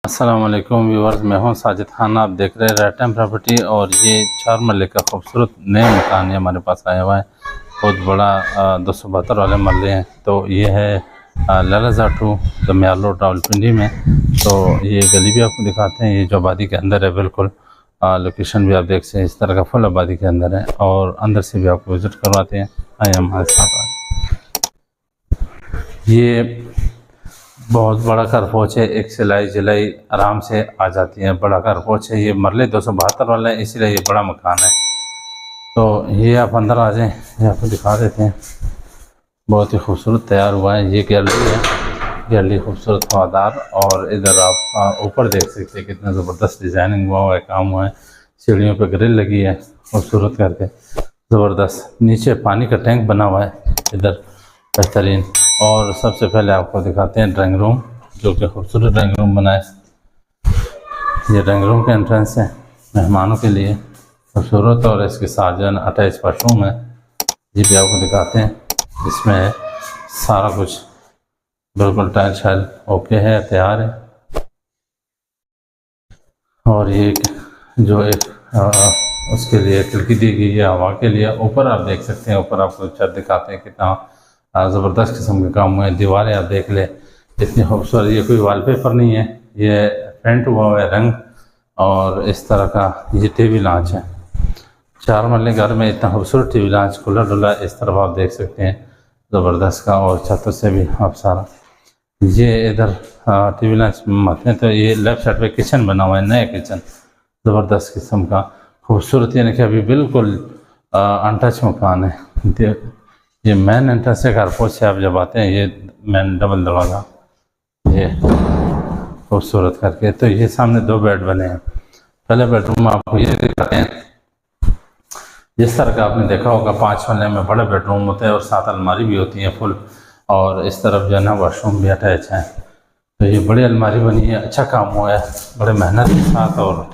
अस्सलाम वालेकुम व्यूवर्स, मैं हूं साजिद खान। आप देख रहे हैं रेड टाइम प्रॉपर्टी और ये 4 मरले का खूबसूरत नया मकान है हमारे पास आया हुआ है। बहुत बड़ा 272 वाले मरले हैं। तो ये है लालाजा टू दमियाल रोड रावलपिंडी में। तो ये गली भी आपको दिखाते हैं, ये जो आबादी के अंदर है बिल्कुल। लोकेशन भी आप देख सकते हैं, इस तरह का फुल आबादी के अंदर है और अंदर से भी आपको विज़िट करवाते हैं। आइए हमारे साथ। ये बहुत बड़ा कारपोच है, एक सिलाई जिलाई आराम से आ जाती है। बड़ा कारपोच है, ये मरले 272 वाला है, इसीलिए ये बड़ा मकान है। तो ये आप अंदर आ जाएं, ये आपको दिखा देते हैं। बहुत ही खूबसूरत तैयार हुआ है। ये गैलरी है, गैलरी खूबसूरत हवादार। और इधर आप ऊपर देख सकते हैं कितना ज़बरदस्त डिज़ाइनिंग हुआ है, काम हुआ है। सीढ़ियों पे ग्रिल लगी है खूबसूरत करके, ज़बरदस्त। नीचे पानी का टैंक बना हुआ है इधर, बेहतरीन। और सबसे पहले आपको दिखाते हैं ड्राइंग रूम, जो कि खूबसूरत ड्राइंग रूम बना है। ये ड्राइंग रूम का एंट्रेंस है मेहमानों के लिए, खूबसूरत। और इसके साथ जो है ना अटैच वाशरूम है, ये भी आपको दिखाते हैं। इसमें सारा कुछ बिल्कुल टाइल शाइल ओके है, तैयार है। और ये जो एक उसके लिए खिड़की दी गई है हवा के लिए। ऊपर आप देख सकते हैं, ऊपर आपको छत दिखाते हैं कितना ज़बरदस्त किस्म का काम हुआ है। दीवारें आप देख ले इतनी खूबसूरत, ये कोई वॉलपेपर नहीं है, ये पेंट हुआ हुआ है रंग। और इस तरह का ये टीवी लॉन्च है। 4 मरले घर में इतना खूबसूरत टीवी लॉन्च खुला डुला इस तरफ आप देख सकते हैं, ज़बरदस्त का। और छतों से भी आप सारा ये इधर टीवी लॉन्च मारते हैं। तो ये लेफ्ट साइड पे किचन बना हुआ है, नया किचन, ज़बरदस्त किस्म का खूबसूरत। यानी कि अभी बिल्कुल अनटच मकान है। ये मेन एंट्रेंस से कारपोच से आप जब आते हैं, ये मेन डबल दरवाज़ा ये खूबसूरत करके। तो ये सामने 2 बेड बने हैं। पहले बेडरूम आपको ये दिखाते हैं। जिस तरह का आपने देखा होगा 5 मरले में बड़े बेडरूम होते हैं और 7 अलमारी भी होती है फुल। और इस तरफ जो है ना वॉशरूम भी अटैच है। तो ये बड़ी अलमारी बनी है, अच्छा काम हुआ है, बड़े मेहनत के साथ और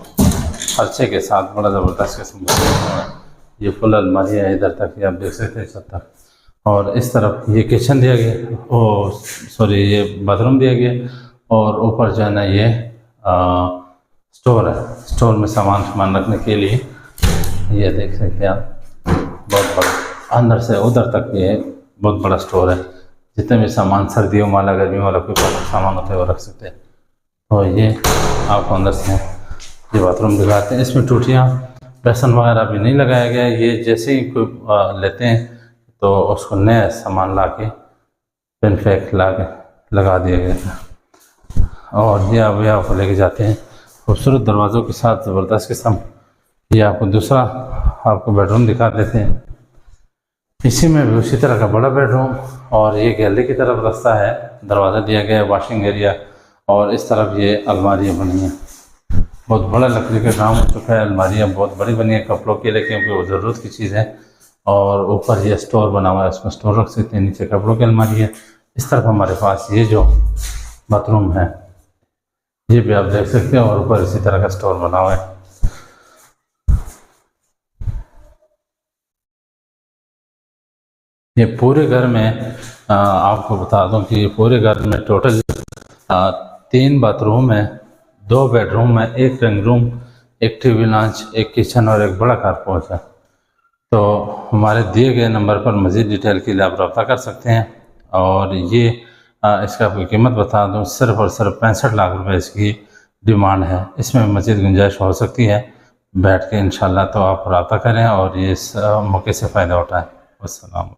खर्चे के साथ बड़ा ज़बरदस्त किस्म का। ये फुल अलमारी है, इधर तक ये आप देख सकते हैं छत तक। और इस तरफ ये किचन दिया गया, ओ सॉरी ये बाथरूम दिया गया। और ऊपर जो है ना ये स्टोर है, स्टोर में सामान रखने के लिए। ये देख सकते हैं आप, बहुत बड़ा अंदर से उधर तक ये बहुत बड़ा स्टोर है। जितने भी सामान सर्दियों वाला गर्मियों वाला कोई सामान होता है वो रख सकते हैं। तो ये आपको अंदर से ये बाथरूम दिखाते हैं। इसमें टूटियाँ बेसन वगैरह भी नहीं लगाया गया है। ये जैसे ही कोई लेते हैं तो उसको नया सामान ला के पेन फेक ला के लगा दिया गया था। और ये अब आपको लेके जाते हैं खूबसूरत दरवाज़ों के साथ, ज़बरदस्त किस्म। ये आपको दूसरा आपको बेडरूम दिखा देते हैं। इसी में भी उसी तरह का बड़ा बेडरूम। और ये गैलरी की तरफ रास्ता है, दरवाज़ा दिया गया है, वॉशिंग एरिया। और इस तरफ ये अलमारियाँ बनी हैं, बहुत बड़ा लकड़ी का काम हो चुका है। अलमारियाँ बहुत बड़ी बनी है कपड़ों के लिए, क्योंकि वो ज़रूरत की चीज़ है। और ऊपर ये स्टोर बना हुआ है, उसमें स्टोर रख सकते हैं। नीचे कपड़ों की अलमारी है। इस तरफ हमारे पास ये जो बाथरूम है ये भी आप देख सकते हैं। और ऊपर इसी तरह का स्टोर बना हुआ है। ये पूरे घर में आपको बता दूं कि ये पूरे घर में टोटल 3 बाथरूम है, 2 बेडरूम है, 1 drawing room, 1 TV launch, 1 kitchen और 1 बड़ा कारपोच है। तो हमारे दिए गए नंबर पर मज़ीद डिटेल के लिए आप रब्ता कर सकते हैं। और ये इसका कोई कीमत बता दूं, सिर्फ़ और सिर्फ 65 लाख रुपए इसकी डिमांड है। इसमें मज़ीद गुंजाइश हो सकती है बैठ के इंशाल्लाह। तो आप रब्ता करें और ये इस मौके से फ़ायदा उठाएँ। अस्सलाम।